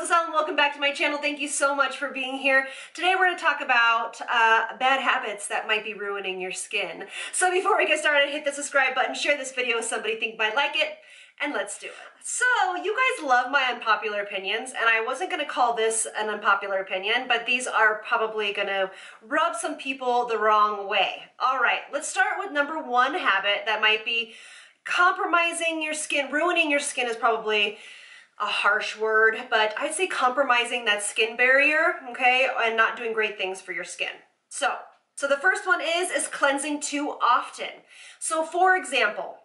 this is Elle and welcome back to my channel. Thank you so much for being here. Today we're going to talk about bad habits that might be ruining your skin. So before we get started, hit the subscribe button, share this video with somebody you think might like it, and let's do it. So you guys love my unpopular opinions, and I wasn't going to call this an unpopular opinion, but these are probably going to rub some people the wrong way. All right, let's start with number one habit that might be compromising your skin. Ruining your skin is probably a harsh word, but I'd say compromising that skin barrier, okay, and not doing great things for your skin. So the first one is cleansing too often. So for example,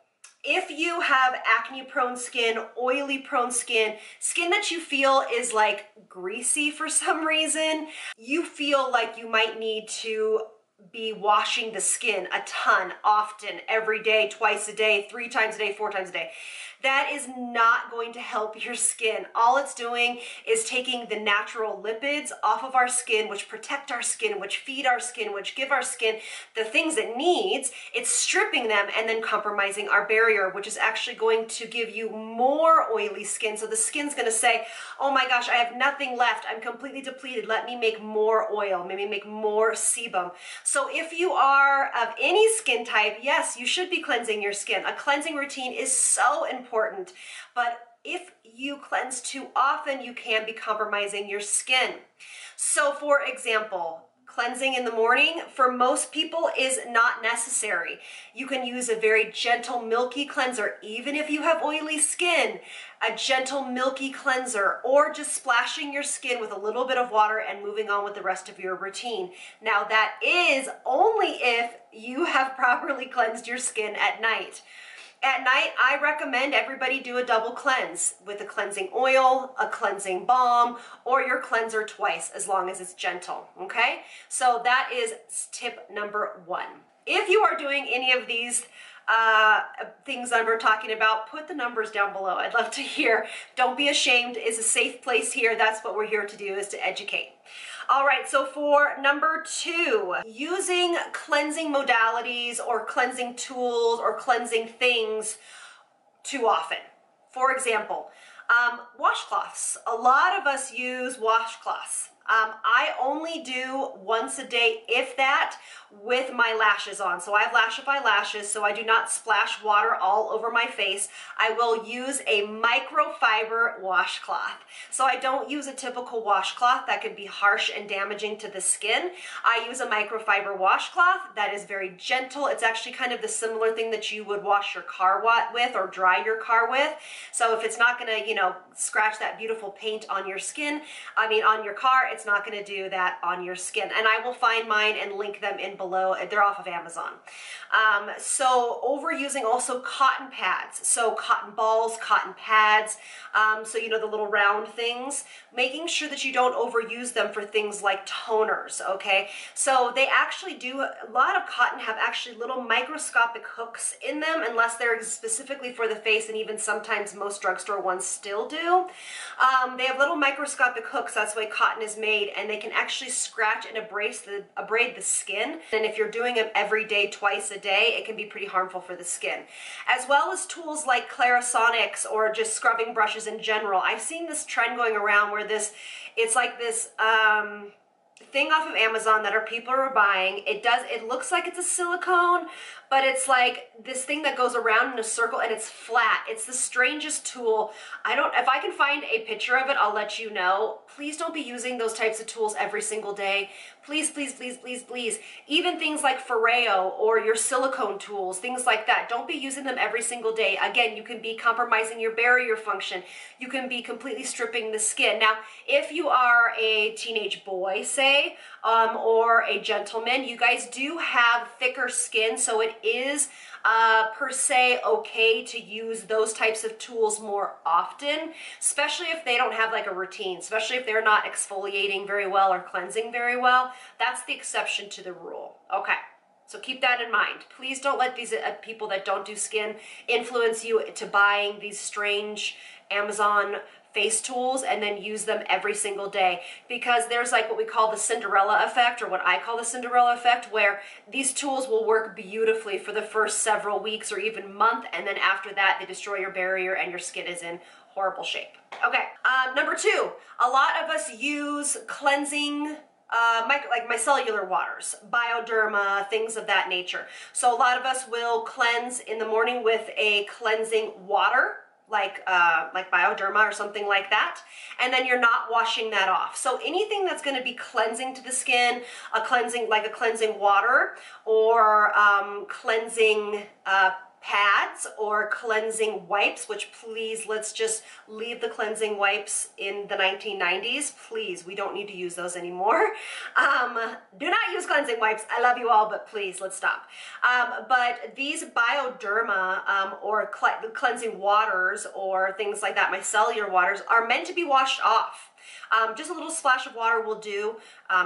if you have acne-prone skin, oily-prone skin, skin that you feel is like greasy for some reason, you feel like you might need to be washing the skin a ton, often, every day, twice a day, 3 times a day, 4 times a day. That is not going to help your skin. All it's doing is taking the natural lipids off of our skin, which protect our skin, which feed our skin, which give our skin the things it needs. It's stripping them and then compromising our barrier, which is actually going to give you more oily skin. So the skin's gonna say, oh my gosh, I have nothing left. I'm completely depleted. Let me make more oil, maybe make more sebum. So if you are of any skin type, yes, you should be cleansing your skin. A cleansing routine is so important. But if you cleanse too often, you can be compromising your skin. So for example, cleansing in the morning for most people is not necessary. You can use a very gentle Milky cleanser, even if you have oily skin, a gentle Milky cleanser, or just splashing your skin with a little bit of water and moving on with the rest of your routine. Now that is only if you have properly cleansed your skin at night. At night, I recommend everybody do a double cleanse with a cleansing oil, a cleansing balm, or your cleanser twice, as long as it's gentle, okay? So that is tip number one. If you are doing any of these things that we're talking about, put the numbers down below. I'd love to hear. Don't be ashamed. It's a safe place here. That's what we're here to do, is to educate. All right, so for number two, using cleansing modalities or cleansing tools or cleansing things too often. For example, washcloths. A lot of us use washcloths. I only do once a day, if that, with my lashes on. So I have Lashify lashes, so I do not splash water all over my face. I will use a microfiber washcloth. So I don't use a typical washcloth that could be harsh and damaging to the skin. I use a microfiber washcloth that is very gentle. It's actually kind of the similar thing that you would wash your car with or dry your car with. So if it's not gonna, you know, scratch that beautiful paint on your skin, on your car, it's not gonna do that on your skin. And I will find mine and link them in below. They're off of Amazon. So overusing also cotton pads. So cotton balls, cotton pads, so you know, the little round things, making sure that you don't overuse them for things like toners, okay? So they actually do, a lot of cotton have actually little microscopic hooks in them, unless they're specifically for the face, and even sometimes most drugstore ones still do. They have little microscopic hooks, that's why cotton is made, and they can actually scratch and abrade the skin. And if you're doing them every day, twice a day, it can be pretty harmful for the skin. As well as tools like Clarisonics or just scrubbing brushes in general. I've seen this trend going around where it's like this thing off of Amazon that people are buying. It looks like it's a silicone, but it's like this thing that goes around in a circle and it's flat. It's the strangest tool. If I can find a picture of it, I'll let you know. Please don't be using those types of tools every single day. Please, please, please, please, please. Even things like Foreo or your silicone tools, things like that. Don't be using them every single day. Again, you can be compromising your barrier function. You can be completely stripping the skin. Now, if you are a teenage boy, say, or a gentleman, you guys do have thicker skin, so it is per se okay to use those types of tools more often, especially if they don't have like a routine, especially if they're not exfoliating very well or cleansing very well. That's the exception to the rule. Okay, so keep that in mind. Please don't let these people that don't do skin influence you to buying these strange Amazon face tools and then use them every single day, because there's like what we call the Cinderella effect, or what I call the Cinderella effect, where these tools will work beautifully for the first several weeks or even month, and then after that they destroy your barrier and your skin is in horrible shape. Okay, number 2, a lot of us use cleansing like micellar waters, bioderma, things of that nature. So a lot of us will cleanse in the morning with a cleansing water, like bioderma or something like that, and then you're not washing that off. So anything that's going to be cleansing to the skin, a cleansing water, or cleansing pads or cleansing wipes, which please, let's just leave the cleansing wipes in the 1990s. Please, we don't need to use those anymore. Do not use cleansing wipes. I love you all, but please, let's stop. But these bioderma or cleansing waters or things like that, micellar waters, are meant to be washed off. Just a little splash of water will do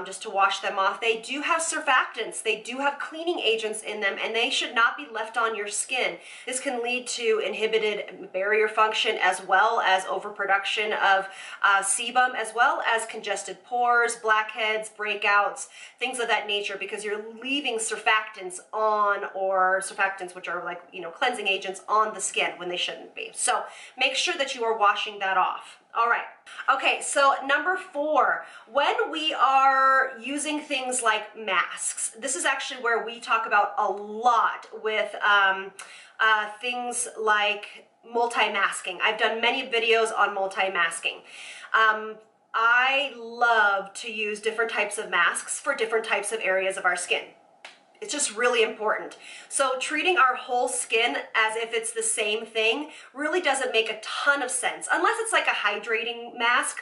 just to wash them off. They do have surfactants, they do have cleaning agents in them, and they should not be left on your skin. This can lead to inhibited barrier function as well as overproduction of sebum, as well as congested pores, blackheads, breakouts, things of that nature, because you're leaving surfactants on, or surfactants, which are like, you know, cleansing agents on the skin when they shouldn't be. So make sure that you are washing that off. All right. Okay, so number 4, when we are using things like masks, this is actually where we talk about a lot with things like multi-masking. I've done many videos on multi-masking. I love to use different types of masks for different types of areas of our skin. It's just really important. So treating our whole skin as if it's the same thing really doesn't make a ton of sense. Unless it's like a hydrating mask,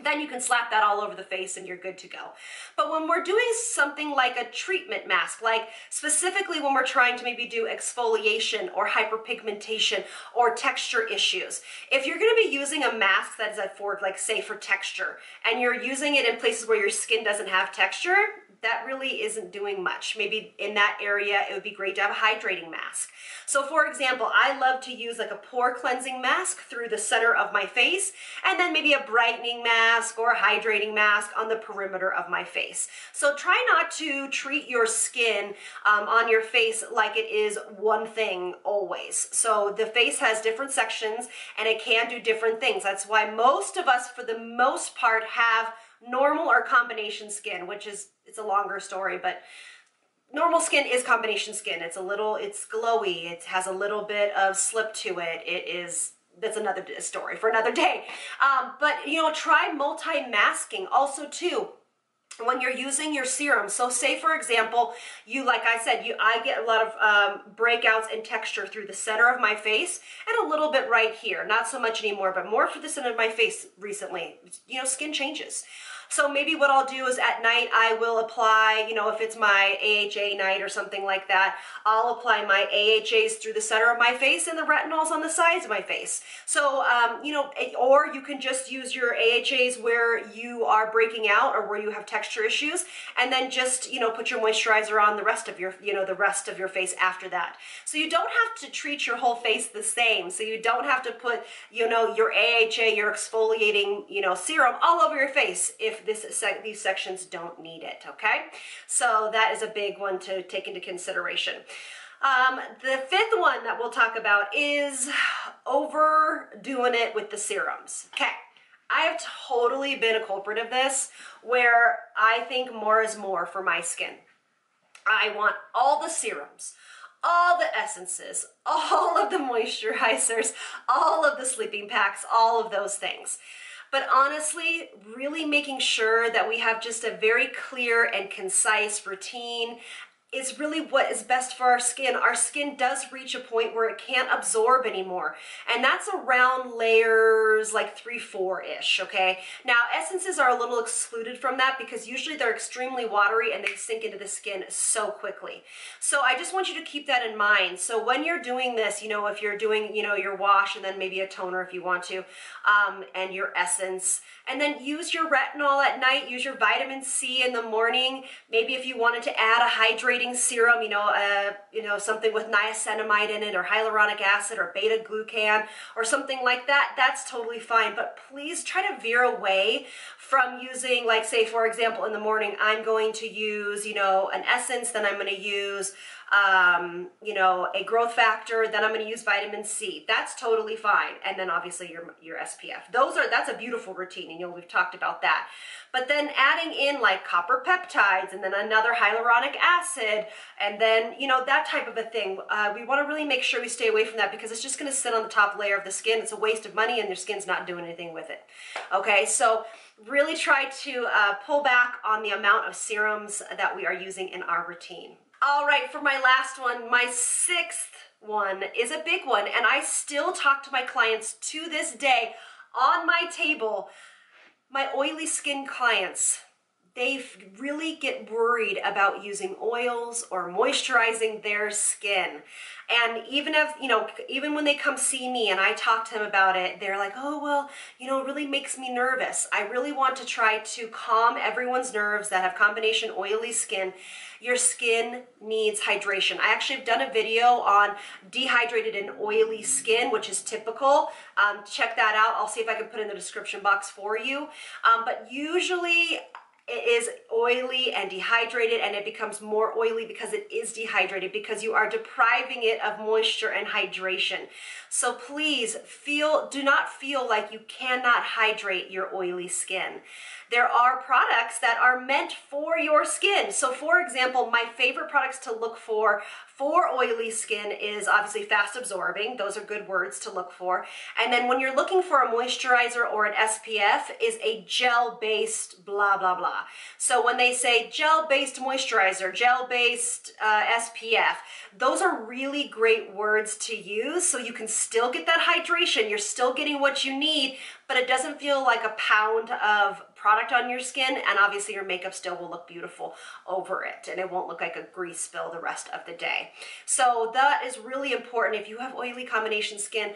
then you can slap that all over the face and you're good to go. But when we're doing something like a treatment mask, like specifically when we're trying to maybe do exfoliation or hyperpigmentation or texture issues, if you're going to be using a mask that is for, like, say, for texture, and you're using it in places where your skin doesn't have texture, that really isn't doing much. Maybe in that area, it would be great to have a hydrating mask. So for example, I love to use like a pore cleansing mask through the center of my face, and then maybe a brightening mask or a hydrating mask on the perimeter of my face. So try not to treat your skin on your face like it is one thing always. So the face has different sections and it can do different things. That's why most of us, for the most part, have normal or combination skin, which is, it's a longer story, but normal skin is combination skin. It's glowy, it has a little bit of slip to it. That's another story for another day. But you know, try multi-masking also too when you're using your serum. So say for example, like I said, I get a lot of breakouts and texture through the center of my face and a little bit right here. Not so much anymore, but more for the center of my face recently. You know, skin changes. So maybe what I'll do is at night I will apply, you know, if it's my AHA night or something like that, I'll apply my AHAs through the center of my face and the retinols on the sides of my face. So, you know, or you can just use your AHAs where you are breaking out or where you have texture issues, and then just, you know, put your moisturizer on the rest of your, you know, the rest of your face after that. So you don't have to treat your whole face the same. So you don't have to put, you know, your AHA, your exfoliating, you know, serum all over your face if these sections don't need it, okay? So that is a big one to take into consideration. The 5th one that we'll talk about is overdoing it with the serums. Okay, I have totally been a culprit of this, where I think more is more for my skin. I want all the serums, all the essences, all of the moisturizers, all of the sleeping packs, all of those things. But honestly, really making sure that we have just a very clear and concise routine is really what is best for our skin. Our skin does reach a point where it can't absorb anymore, and that's around layers like 3-4-ish, okay? Now, essences are a little excluded from that because usually they're extremely watery and they sink into the skin so quickly. So I just want you to keep that in mind. So when you're doing this, you know, if you're doing, you know, your wash and then maybe a toner if you want to, and your essence, and then use your retinol at night, use your vitamin C in the morning. Maybe if you wanted to add a hydrating serum, you know, something with niacinamide in it or hyaluronic acid or beta glucan or something like that, that's totally fine. But please try to veer away from using, like, say for example, in the morning I'm going to use, you know, an essence, then I'm going to use you know, a growth factor, then I'm going to use vitamin C. That's totally fine. And then obviously your SPF. That's a beautiful routine, and you know, we've talked about that. But then adding in like copper peptides and then another hyaluronic acid and then, you know, that type of a thing. We want to really make sure we stay away from that because it's just going to sit on the top layer of the skin. It's a waste of money and your skin's not doing anything with it. Okay, so really try to pull back on the amount of serums that we are using in our routine. All right, for my last one, my sixth one is a big one, and I still talk to my clients to this day on my table. My oily skin clients, they really get worried about using oils or moisturizing their skin. And even if, you know, even when they come see me and I talk to them about it, they're like, oh, well, you know, it really makes me nervous. I really want to try to calm everyone's nerves that have combination oily skin. Your skin needs hydration. I actually have done a video on dehydrated and oily skin, which is typical. Check that out. I'll see if I can put it in the description box for you. But usually it is oily and dehydrated, and it becomes more oily because it is dehydrated, because you are depriving it of moisture and hydration. So please do not feel like you cannot hydrate your oily skin. There are products that are meant for your skin. So for example, my favorite products to look for oily skin is obviously fast absorbing. Those are good words to look for. And then when you're looking for a moisturizer or an SPF is a gel-based blah, blah, blah. So when they say gel-based moisturizer, gel-based SPF, those are really great words to use so you can still get that hydration. You're still getting what you need, but it doesn't feel like a pound of product on your skin, and obviously your makeup still will look beautiful over it, and it won't look like a grease spill the rest of the day. So that is really important. If you have oily combination skin,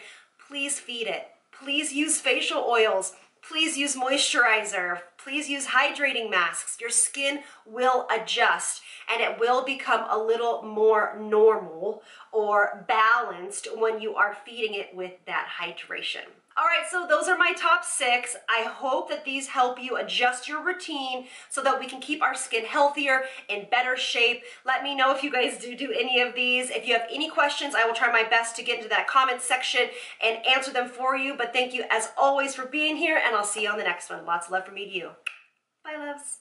please feed it. Please use facial oils. Please use moisturizer. Please use hydrating masks. Your skin will adjust and it will become a little more normal or balanced when you are feeding it with that hydration. All right, so those are my top 6. I hope that these help you adjust your routine so that we can keep our skin healthier, in better shape. Let me know if you guys do any of these. If you have any questions, I will try my best to get into that comment section and answer them for you. But thank you as always for being here, and I'll see you on the next one. Lots of love from me to you. Bye, loves.